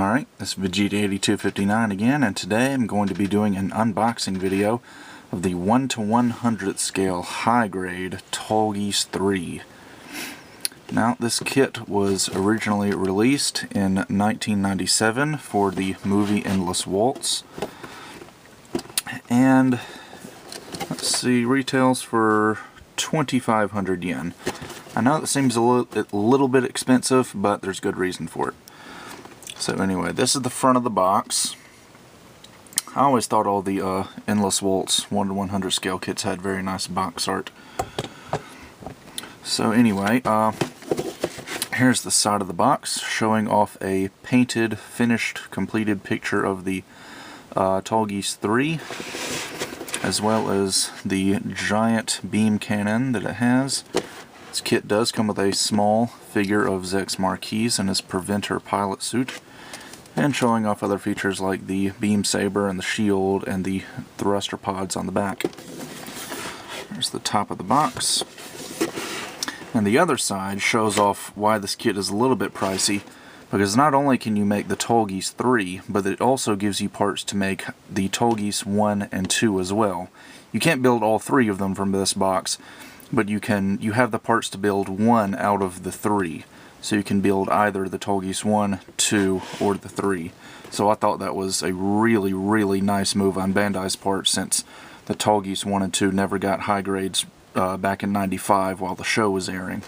Alright, this is Vegeta 8259 again, and today I'm going to be doing an unboxing video of the 1/100th scale high grade Tallgeese III. Now, this kit was originally released in 1997 for the movie Endless Waltz, and let's see, retails for 2,500 yen. I know that seems a little bit expensive, but there's good reason for it. So anyway, this is the front of the box. I always thought all the Endless Waltz 1/100 scale kits had very nice box art. So anyway, here's the side of the box showing off a painted, finished, completed picture of the Tallgeese III, as well as the giant beam cannon that it has. This kit does come with a small figure of Zex Marquise in his Preventer pilot suit, and showing off other features like the beam saber and the shield and the thruster pods on the back. There's the top of the box. And the other side shows off why this kit is a little bit pricey, because not only can you make the Tallgeese III, but it also gives you parts to make the Tallgeese 1 and 2 as well. You can't build all three of them from this box, but you have the parts to build one out of the three. So you can build either the Tallgeese 1, 2, or the 3. So I thought that was a really, really nice move on Bandai's part, since the Tallgeese 1 and 2 never got high grades back in '95 while the show was airing.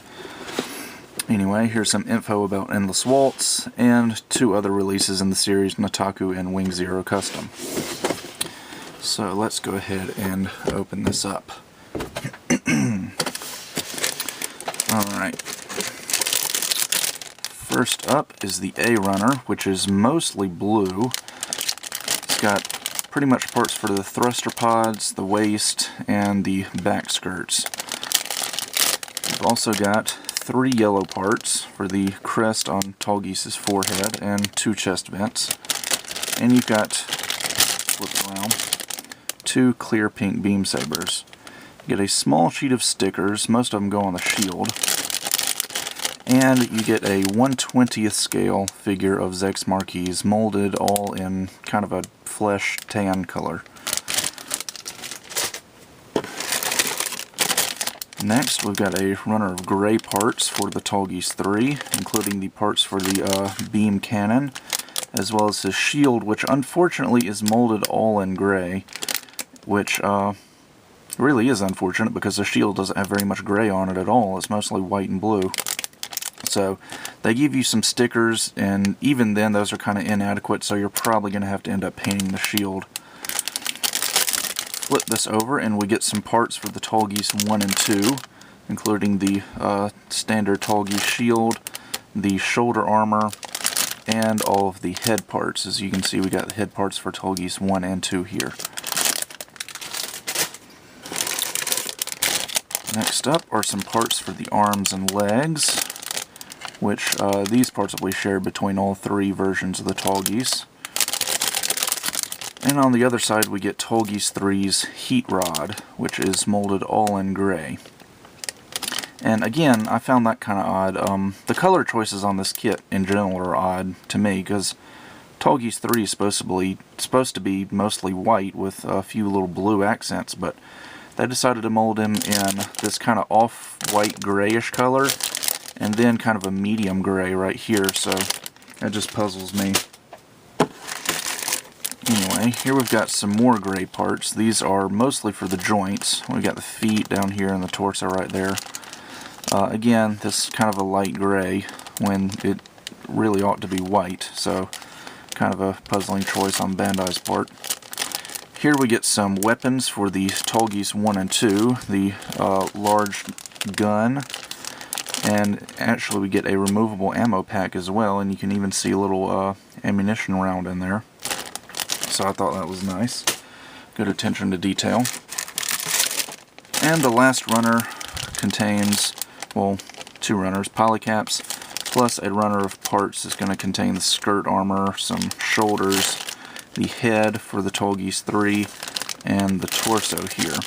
Anyway, here's some info about Endless Waltz and two other releases in the series, Nataku and Wing Zero Custom. So let's go ahead and open this up. Alright. First up is the A runner, which is mostly blue. It's got pretty much parts for the thruster pods, the waist, and the back skirts. We've also got 3 yellow parts for the crest on Tallgeese's forehead and 2 chest vents. And you've got, flip it around, 2 clear pink beam sabers. You get a small sheet of stickers, most of them go on the shield. And you get a 1/20th scale figure of Zex Marquise, molded all in kind of a flesh tan color. Next, we've got a runner of gray parts for the Tallgeese III, including the parts for the beam cannon, as well as his shield, which unfortunately is molded all in gray, which really is unfortunate because the shield doesn't have very much gray on it at all. It's mostly white and blue. So they give you some stickers, and even then those are kind of inadequate, so you're probably going to have to end up painting the shield. Flip this over and we get some parts for the Tallgeese 1 and 2, including the standard Tallgeese shield, the shoulder armor, and all of the head parts. As you can see, we got the head parts for Tallgeese 1 and 2 here. Next up are some parts for the arms and legs, which these parts will be shared between all 3 versions of the Tallgeese. And on the other side we get Tallgeese III's heat rod, which is molded all in gray. And again, I found that kind of odd. The color choices on this kit in general are odd to me, because Tallgeese III is supposed to be mostly white with a few little blue accents, but they decided to mold him in this kind of off-white grayish color, and then kind of a medium gray right here, so that just puzzles me. Anyway, here we've got some more gray parts. These are mostly for the joints. We've got the feet down here and the torso right there. Again, this is kind of a light gray when it really ought to be white, so kind of a puzzling choice on Bandai's part. Here we get some weapons for the Tallgeese 1 and 2, the large gun, and actually we get a removable ammo pack as well, and you can even see a little ammunition round in there. So I thought that was nice. Good attention to detail. And the last runner contains, well, 2 runners, polycaps, plus a runner of parts that's going to contain the skirt armor, some shoulders, the head for the Tallgeese III, and the torso here.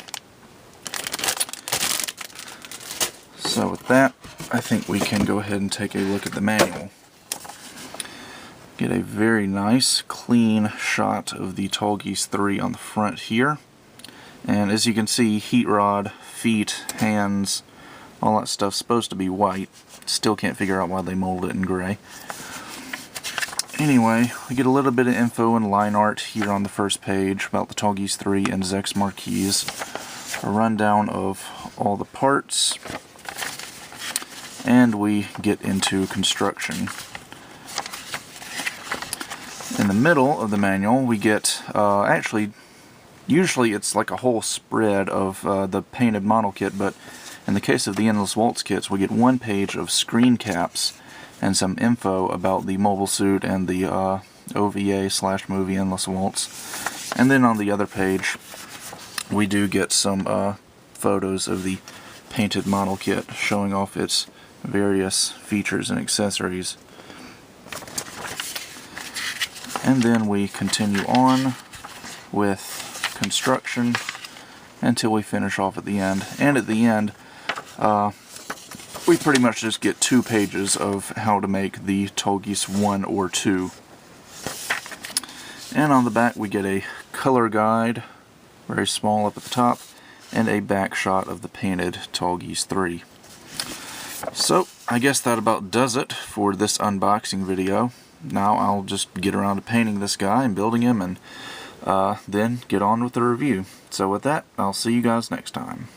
So with that, I think we can go ahead and take a look at the manual. Get a very nice, clean shot of the Tallgeese III on the front here. And as you can see, heat rod, feet, hands, all that stuff's supposed to be white. Still can't figure out why they molded it in gray. Anyway, we get a little bit of info and line art here on the first page about the Tallgeese III and Zex marquees. A rundown of all the parts. And we get into construction. In the middle of the manual, we get, usually it's like a whole spread of the painted model kit, but in the case of the Endless Waltz kits, we get one page of screen caps and some info about the mobile suit and the OVA/movie Endless Waltz. And then on the other page, we do get some photos of the painted model kit showing off its various features and accessories. And then we continue on with construction until we finish off at the end. And at the end, we pretty much just get 2 pages of how to make the Tallgeese 1 or 2. And on the back we get a color guide, very small up at the top, and a back shot of the painted Tallgeese 3. So, I guess that about does it for this unboxing video. Now I'll just get around to painting this guy and building him, and then get on with the review. So with that, I'll see you guys next time.